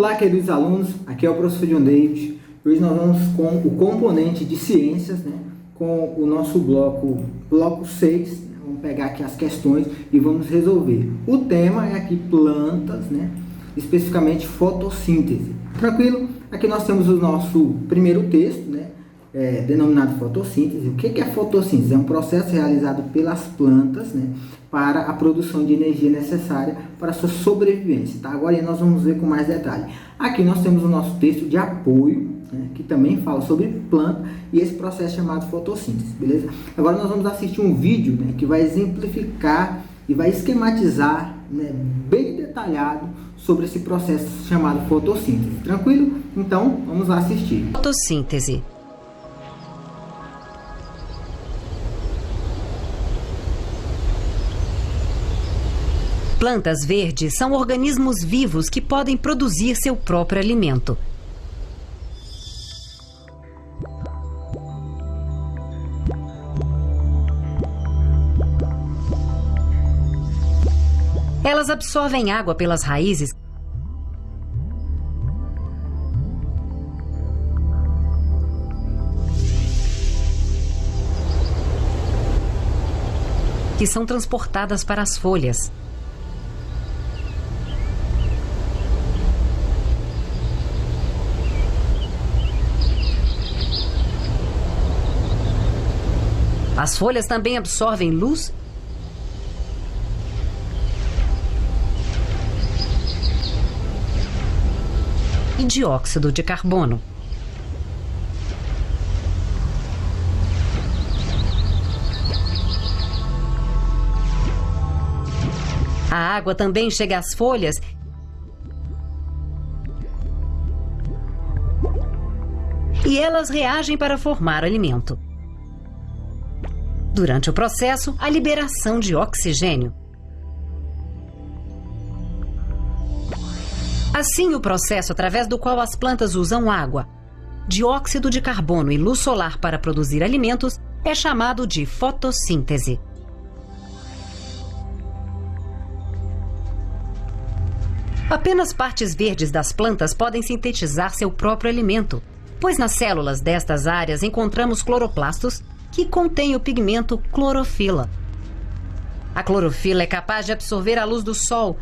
Olá, queridos alunos, aqui é o professor John David. Hoje nós vamos com o componente de ciências, com o nosso bloco 6, vamos pegar aqui as questões e vamos resolver. O tema é aqui plantas, especificamente fotossíntese. Tranquilo? Aqui nós temos o nosso primeiro texto, denominado fotossíntese. O que é fotossíntese? É um processo realizado pelas plantas, para a produção de energia necessária para a sua sobrevivência. Tá? Agora nós vamos ver com mais detalhe. Aqui nós temos o nosso texto de apoio, que também fala sobre planta e esse processo chamado fotossíntese, beleza? Agora nós vamos assistir um vídeo, que vai exemplificar e vai esquematizar, bem detalhado sobre esse processo chamado fotossíntese. Tranquilo? Então, vamos lá assistir. Fotossíntese. Plantas verdes são organismos vivos que podem produzir seu próprio alimento. Elas absorvem água pelas raízes que são transportadas para as folhas. As folhas também absorvem luz e dióxido de carbono. A água também chega às folhas e elas reagem para formar alimento. Durante o processo, a liberação de oxigênio. Assim, o processo através do qual as plantas usam água, dióxido de carbono e luz solar para produzir alimentos é chamado de fotossíntese. Apenas partes verdes das plantas podem sintetizar seu próprio alimento, pois nas células destas áreas encontramos cloroplastos que contém o pigmento clorofila. A clorofila é capaz de absorver a luz do sol,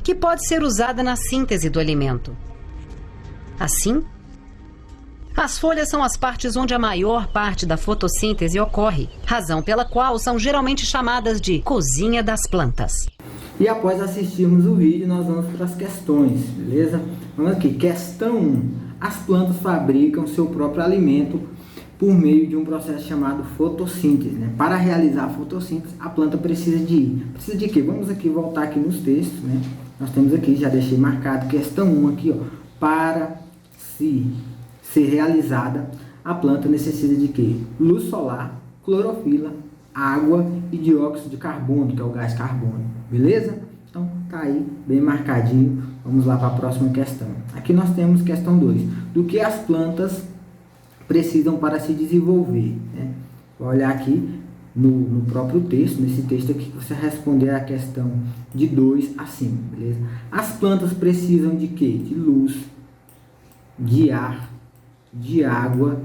que pode ser usada na síntese do alimento. Assim, as folhas são as partes onde a maior parte da fotossíntese ocorre, razão pela qual são geralmente chamadas de cozinha das plantas. E após assistirmos o vídeo, nós vamos para as questões, beleza? Vamos aqui, questão 1. As plantas fabricam seu próprio alimento por meio de um processo chamado fotossíntese. Para realizar a fotossíntese, a planta precisa de quê? Vamos aqui voltar aqui nos textos, Nós temos aqui, já deixei marcado, questão 1 aqui, para ser realizada, a planta necessita de quê? Luz solar, clorofila, água e dióxido de carbono, que é o gás carbono, beleza? Então, tá aí, bem marcadinho. Vamos lá para a próxima questão. Aqui nós temos questão 2. Do que as plantas precisam para se desenvolver, Vou olhar aqui no próprio texto, nesse texto aqui, que você responder a questão de 2 acima, beleza? As plantas precisam de quê? De luz, de ar, de água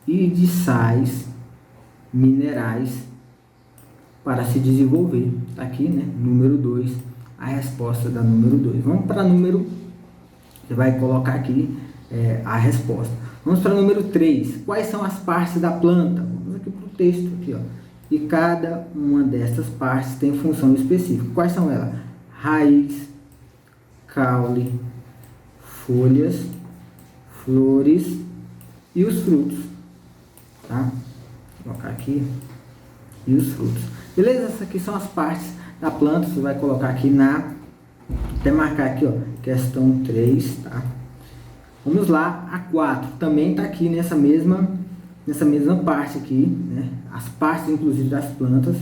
e de sais minerais para se desenvolver. Tá aqui, número 2, a resposta da número 2. Vamos para número, você vai colocar aqui a resposta. Vamos para o número 3. Quais são as partes da planta? Vamos aqui para o texto. Aqui, E cada uma dessas partes tem função específica. Quais são elas? Raiz, caule, folhas, flores e os frutos. Tá? Vou colocar aqui. E os frutos. Beleza? Essas aqui são as partes da planta. Você vai colocar aqui até marcar aqui, questão 3, tá? Vamos lá, a 4 também está aqui nessa mesma parte aqui, as partes inclusive das plantas.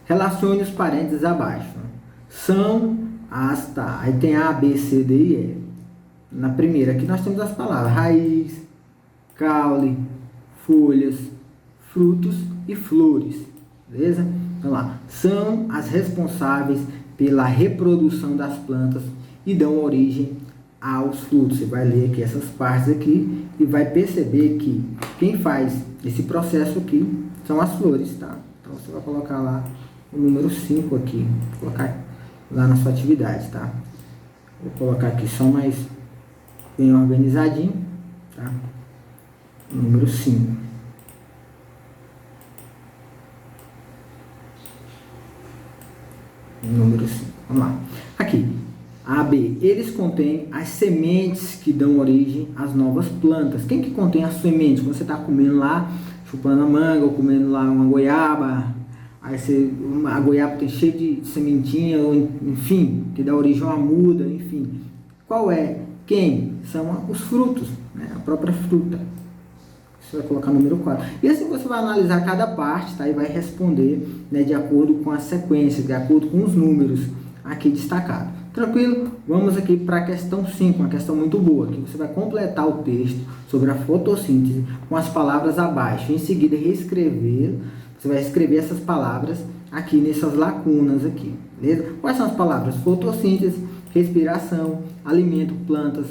Relacione os parênteses abaixo. São as, aí tem A, B, C, D e E. Na primeira aqui nós temos as palavras raiz, caule, folhas, frutos e flores, beleza? Então lá, são as responsáveis pela reprodução das plantas e dão origem aos frutos. Você vai ler aqui essas partes aqui e vai perceber que quem faz esse processo aqui são as flores, tá? Então você vai colocar lá o número 5 aqui, vou colocar lá na sua atividade, tá? Vou colocar aqui só mais bem organizadinho, tá? Número 5. Número 5. Vamos lá. Aqui. A, B. Eles contêm as sementes que dão origem às novas plantas. Quem que contém as sementes? Quando você está comendo lá, chupando a manga, ou comendo lá uma goiaba, aí a goiaba tem cheio de sementinha, ou enfim, que dá origem a uma muda, enfim. Qual é? Quem? São os frutos, né? A própria fruta. Você vai colocar o número 4. E assim você vai analisar cada parte, tá? E vai responder, né, de acordo com a sequência, de acordo com os números aqui destacados. Tranquilo? Vamos aqui para a questão 5, uma questão muito boa, que você vai completar o texto sobre a fotossíntese com as palavras abaixo. Em seguida, reescrever, você vai escrever essas palavras aqui nessas lacunas aqui, beleza? Quais são as palavras? Fotossíntese, respiração, alimento, plantas,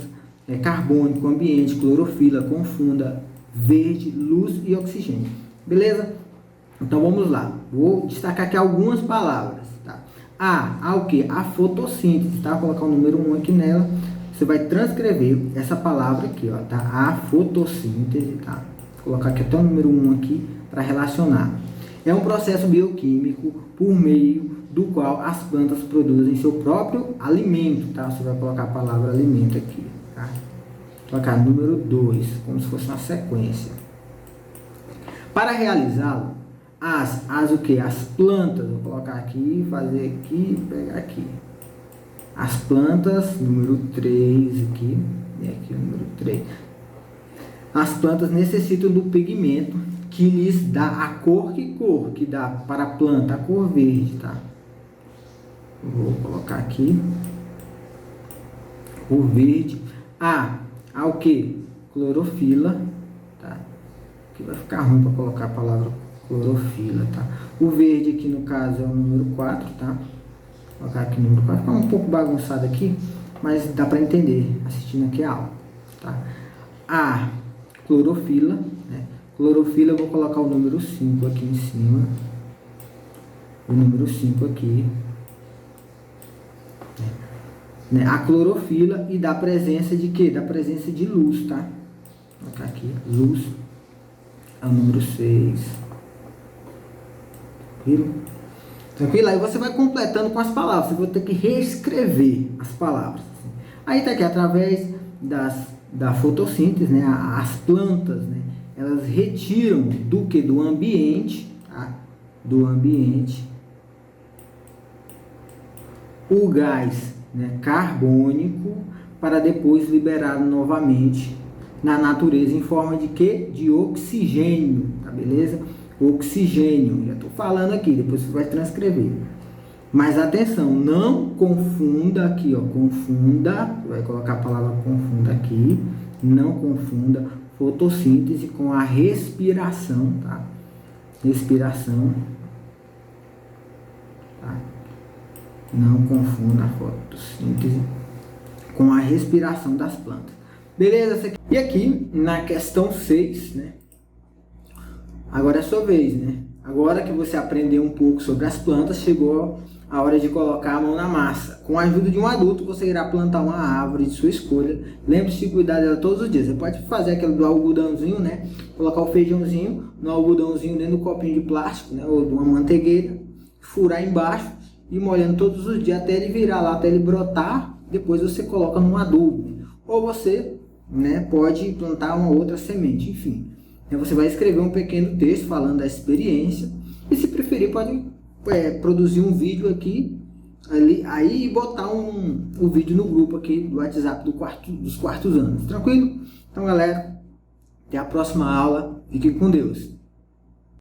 carbônico, ambiente, clorofila, confunda, verde, luz e oxigênio, beleza? Então vamos lá, vou destacar aqui algumas palavras, tá? O que? A fotossíntese, tá? Vou colocar o número 1 aqui nela, você vai transcrever essa palavra aqui, ó, tá? A fotossíntese, tá? Vou colocar aqui até o número 1 aqui para relacionar. É um processo bioquímico por meio do qual as plantas produzem seu próprio alimento, tá? Você vai colocar a palavra alimento aqui, tá? Colocar número 2, como se fosse uma sequência. Para realizá-lo, o que? As plantas, vou colocar aqui, fazer aqui, pegar aqui. As plantas, número 3 aqui, e aqui o número 3. As plantas necessitam do pigmento que lhes dá a cor, que dá para a planta, a cor verde, tá? Vou colocar aqui, cor verde. O que? Clorofila, tá? Aqui vai ficar ruim para colocar a palavra clorofila, tá? O verde aqui no caso é o número 4, tá? Vou colocar aqui o número 4, fica um pouco bagunçado aqui, mas dá para entender assistindo aqui a aula, tá? A clorofila, né? Clorofila, eu vou colocar o número 5 aqui em cima, o número 5 aqui, né? A clorofila e da presença de quê? Da presença de luz, tá? Vou colocar aqui, luz, é o número 6. Tranquilo? Tranquilo? Aí você vai completando com as palavras, você vai ter que reescrever as palavras. Aí tá aqui, através da fotossíntese, né? As plantas, né? Elas retiram do que? Do ambiente, tá? Do ambiente, o gás, né, carbônico, para depois liberado novamente na natureza em forma de quê? De oxigênio, tá beleza? Oxigênio, já estou falando aqui, depois você vai transcrever. Mas atenção, não confunda aqui, ó, confunda, vai colocar a palavra confunda aqui, não confunda fotossíntese com a respiração, tá? Respiração, tá? Não confunda a fotossíntese com a respiração das plantas. Beleza? E aqui na questão 6, né? Agora é a sua vez, né? Agora que você aprendeu um pouco sobre as plantas, chegou a hora de colocar a mão na massa. Com a ajuda de um adulto, você irá plantar uma árvore de sua escolha. Lembre-se de cuidar dela todos os dias. Você pode fazer aquele do algodãozinho, né? Colocar o feijãozinho no algodãozinho dentro do copinho de plástico, né? Ou de uma manteigueira. Furar embaixo e molhando todos os dias até ele virar lá, até ele brotar. Depois você coloca num adubo. Ou você, né, pode plantar uma outra semente, enfim. Você vai escrever um pequeno texto falando da experiência. E se preferir, pode produzir um vídeo aqui, aí e botar o vídeo no grupo aqui do WhatsApp dos quartos anos. Tranquilo? Então, galera, até a próxima aula. Fiquem com Deus.